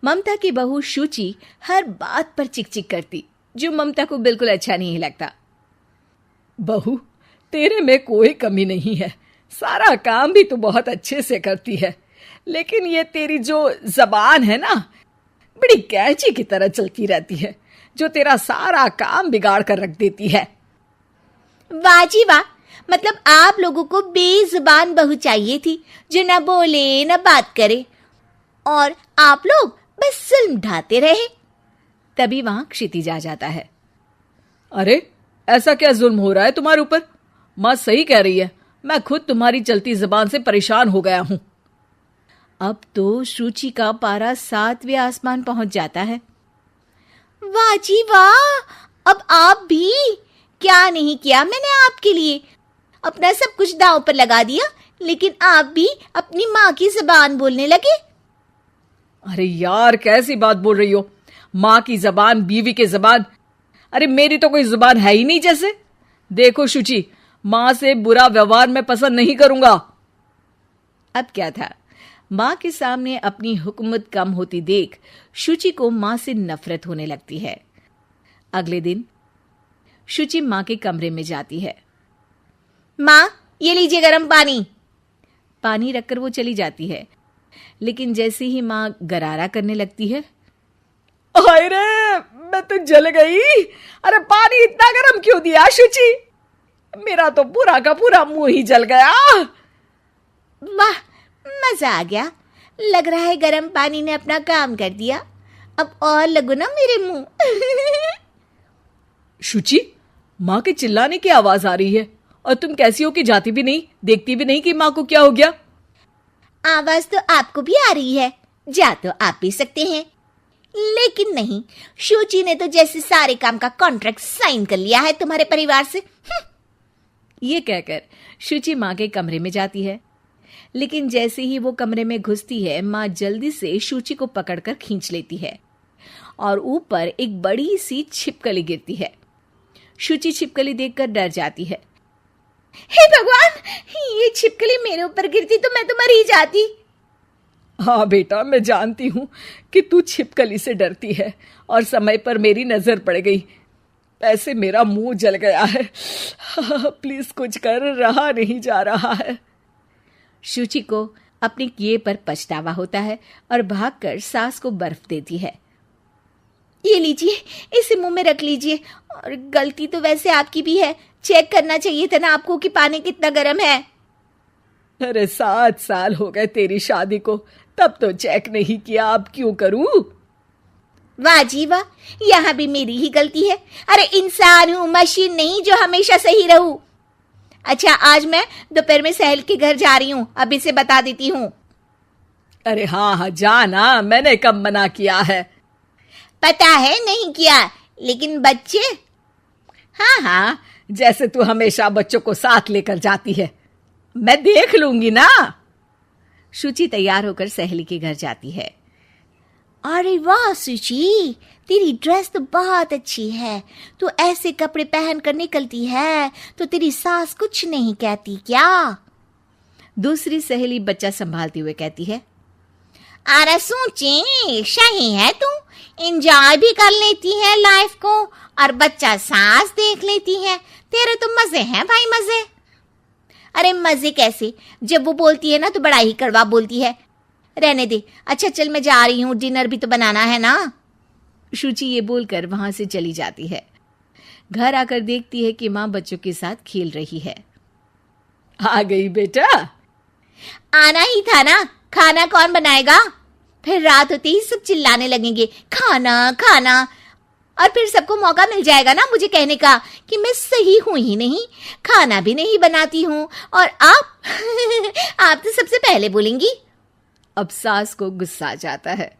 ममता की बहू शुचि हर बात पर चिक-चिक करती, जो ममता को बिल्कुल अच्छा नहीं लगता। बहू, तेरे में कोई कमी नहीं है, सारा काम भी तू बहुत अच्छे से करती है, लेकिन ये तेरी जो जबान है ना, बड़ी कैंची की तरह चलती रहती है, जो तेरा सारा काम बिगाड़ कर रख देती है। वाह जी वाह, मतलब आप लोगों को बेजुबान बहू चाहिए थी, जो न बोले न बात करे, और आप लोग बस जुल्म ढाते रहे। तभी वहां क्षितिज आ जाता है। अरे, ऐसा क्या जुल्म हो रहा है तुम्हारे ऊपर? माँ सही कह रही है, मैं खुद तुम्हारी चलती जुबान से परेशान हो गया हूं। अब तो शुचि का पारा 7वें आसमान पहुंच जाता है। वाह जी वाह, अब आप भी, क्या नहीं किया मैंने आपके लिए, अपना सब कुछ दांव पर लगा दिया, लेकिन आप भी अपनी माँ की जुबान बोलने लगे। अरे यार, कैसी बात बोल रही हो? माँ की जबान, बीवी की जबान, अरे मेरी तो कोई जुबान है ही नहीं जैसे। देखो शुचि, माँ से बुरा व्यवहार मैं पसंद नहीं करूंगा। अब क्या था, माँ के सामने अपनी हुकूमत कम होती देख शुचि को माँ से नफरत होने लगती है। अगले दिन शुचि माँ के कमरे में जाती है। माँ, ये लीजिए गर्म पानी। पानी रखकर वो चली जाती है, लेकिन जैसे ही माँ गरारा करने लगती है, हाय रे, मैं तो जल गई। अरे पानी इतना गर्म क्यों दिया शुचि? मेरा तो पूरा का पूरा मुंह ही जल गया। वाह, मजा आ गया, लग रहा है गर्म पानी ने अपना काम कर दिया, अब और लगो ना मेरे मुंह। शुचि, माँ के चिल्लाने की आवाज आ रही है, और तुम कैसी हो कि जाती भी नहीं, देखती भी नहीं कि माँ को क्या हो गया। आवाज तो आपको भी आ रही है, जा तो आप भी सकते हैं, लेकिन नहीं, शुचि ने तो जैसे सारे काम का कॉन्ट्रैक्ट साइन कर लिया है तुम्हारे परिवार से। ये कहकर शुचि माँ के कमरे में जाती है, लेकिन जैसे ही वो कमरे में घुसती है, माँ जल्दी से शुचि को पकड़कर खींच लेती है और ऊपर एक बड़ी सी छिपकली गिरती है। शुचि छिपकली देखकर डर जाती है। हे भगवान, ये छिपकली मेरे ऊपर गिरती तो मैं तो मर ही जाती। हाँ बेटा, मैं जानती हूँ कि तू छिपकली से डरती है, और समय पर मेरी नजर पड़ गई, ऐसे मेरा मुंह जल गया है। प्लीज कुछ कर, रहा नहीं जा रहा है। शुचि को अपने किए पर पछतावा होता है और भागकर सास को बर्फ देती है। ये लीजिए, इसे मुंह में रख लीजिए, और गलती तो वैसे आपकी भी है, चेक करना चाहिए था ना आपको कि पानी कितना गर्म है। अरे 7 साल हो गए तेरी शादी को, तब तो चेक नहीं किया, अब क्यों करूं? वाह जी वाह, यहाँ भी मेरी ही गलती है। अरे इंसान हूँ, मशीन नहीं जो हमेशा सही रहूं। अच्छा, आज मैं दोपहर में सहेल के घर जा रही हूँ, अभी से बता देती हूँ। अरे हाँ हाँ, जाना, मैंने कब मना किया है? पता है नहीं किया, लेकिन बच्चे, हाँ हाँ, जैसे तू हमेशा बच्चों को साथ लेकर जाती है, मैं देख लूंगी ना। शुचि तैयार होकर सहेली के घर जाती है। अरे वाह शुचि, तेरी ड्रेस तो बहुत अच्छी है, तू ऐसे कपड़े पहन कर निकलती है तो तेरी सास कुछ नहीं कहती क्या? दूसरी सहेली बच्चा संभालते हुए कहती है। अरे सूची, सही है, तू एंजॉय भी कर लेती है लाइफ को, और बच्चा सास देख लेती है, तेरे तो मजे हैं भाई, मजे। अरे मजे कैसे, जब वो बोलती है ना तो बड़ा ही कड़वा बोलती है। रहने दे, अच्छा चल मैं जा रही हूँ, डिनर भी तो बनाना है ना। शुचि ये बोलकर वहां से चली जाती है। घर आकर देखती है कि माँ बच्चों के साथ खेल रही है। आ गई बेटा? आना ही था ना, खाना कौन बनाएगा? फिर रात होते ही सब चिल्लाने लगेंगे, खाना खाना, और फिर सबको मौका मिल जाएगा ना मुझे कहने का कि मैं सही हूं ही नहीं, खाना भी नहीं बनाती हूँ, और आप आप तो सबसे पहले बोलेंगी। अब सास को गुस्सा आ जाता है।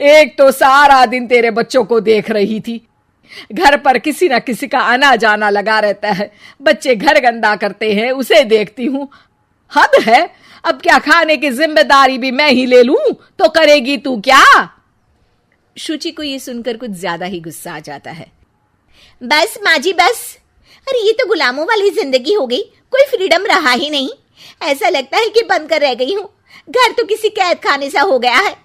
एक तो सारा दिन तेरे बच्चों को देख रही थी, घर पर किसी ना किसी का आना जाना लगा रहता है, बच्चे घर गंदा करते हैं उसे देखती हूँ, हद है। अब क्या खाने की जिम्मेदारी भी मैं ही ले लूं तो करेगी तू क्या? शुचि को ये सुनकर कुछ ज्यादा ही गुस्सा आ जाता है। बस माँ जी बस, अरे ये तो गुलामों वाली जिंदगी हो गई, कोई फ्रीडम रहा ही नहीं, ऐसा लगता है कि बंद कर रह गई हूँ, घर तो किसी कैद खाने सा हो गया है।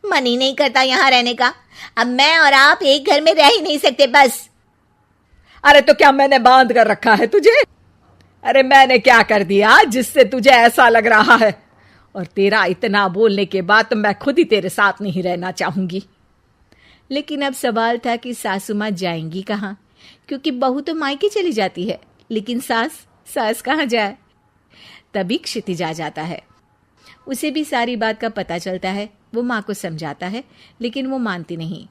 मन ही नहीं करता यहाँ रहने का। अब मैं और आप एक घर में रह ही नहीं सकते बस। अरे तो क्या मैंने बांध कर रखा है तुझे? अरे मैंने क्या कर दिया जिससे तुझे ऐसा लग रहा है? और तेरा इतना बोलने के बाद तो मैं खुद ही तेरे साथ नहीं रहना चाहूंगी। लेकिन अब सवाल था कि सासू माँ जाएंगी कहाँ, क्योंकि बहू तो मायके चली जाती है, लेकिन सास कहाँ जाए। तभी क्षितिज आ जाता है। उसे भी सारी बात का पता चलता है। वो माँ को समझाता है, लेकिन वो मानती नहीं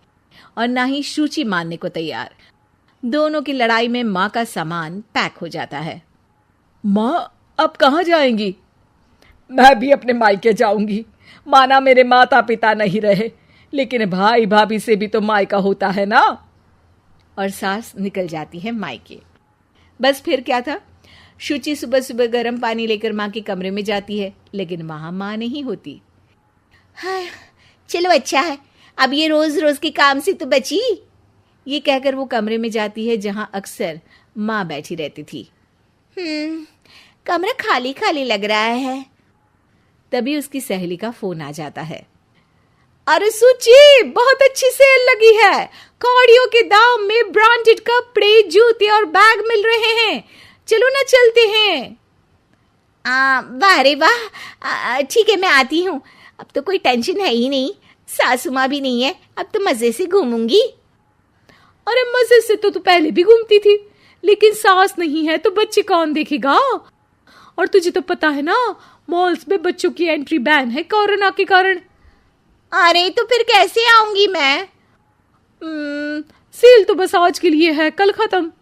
और ना ही शुचि मानने को तैयार। दोनों की लड़ाई में माँ का सामान पैक हो जाता है। माँ अब कहाँ जाएंगी? मैं भी अपने मायके जाऊंगी। माना मेरे माता पिता नहीं रहे, लेकिन भाई भाभी से भी तो मायका होता है ना। और सास निकल जाती है मायके। बस फिर क्या था, शुचि सुबह सुबह गर्म पानी लेकर माँ के कमरे में जाती है, लेकिन वहां माँ नहीं होती। हाँ, चलो अच्छा है, अब ये रोज रोज के काम से तो बची। ये कहकर वो कमरे में जाती है जहां अक्सर माँ बैठी रहती थी। कमरा खाली खाली लग रहा है। तभी उसकी सहेली का फोन आ जाता है। अरे सुची, बहुत अच्छी सेल लगी है। कौड़ियों के दाम में ब्रांडेड कपड़े, जूते और बैग मिल रहे हैं। चलो ना चलते हैं। वाह रे वाह, ठीक है मैं आती हूँ। अब तो कोई टेंशन है ही नहीं, सासू माँ भी नहीं है, अब तो मजे से घूमूंगी। अरे मजे से तो तू पहले भी घूमती थी, लेकिन सास नहीं है तो बच्चे कौन देखेगा? और तुझे तो पता है ना, मॉल्स में बच्चों की एंट्री बैन है कोरोना के कारण। अरे तो फिर कैसे आऊंगी मैं? सेल तो बस आज के लिए है, कल खत्म।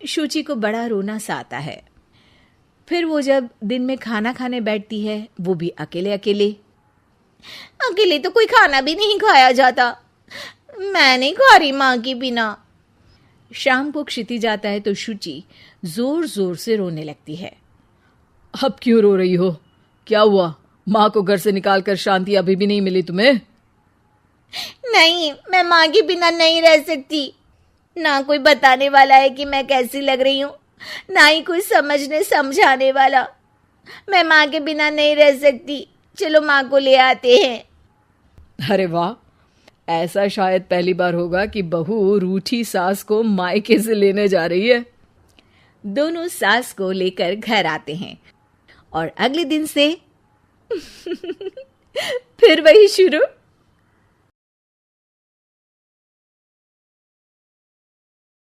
शुचि को बड़ा रोना सा आता है। फिर वो जब दिन में खाना खाने बैठती है, वो भी अकेले अकेले तो कोई खाना भी नहीं खाया जाता। मैं नहीं खा रही माँ के बिना। शाम को क्षिति जाता है तो शुचि जोर जोर से रोने लगती है। अब क्यों रो रही हो? क्या हुआ? माँ को घर से निकालकर शांति अभी भी नहीं मिली तुम्हें? नहीं, मैं माँ के बिना नहीं रह सकती। ना कोई बताने वाला है कि मैं कैसी लग रही हूँ, ना ही कोई समझने समझाने वाला। मैं माँ के बिना नहीं रह सकती। चलो माँ को ले आते हैं। अरे वाह, ऐसा शायद पहली बार होगा कि बहू रूठी सास को मायके से लेने जा रही है। दोनों सास को लेकर घर आते हैं और अगले दिन से फिर वही शुरू।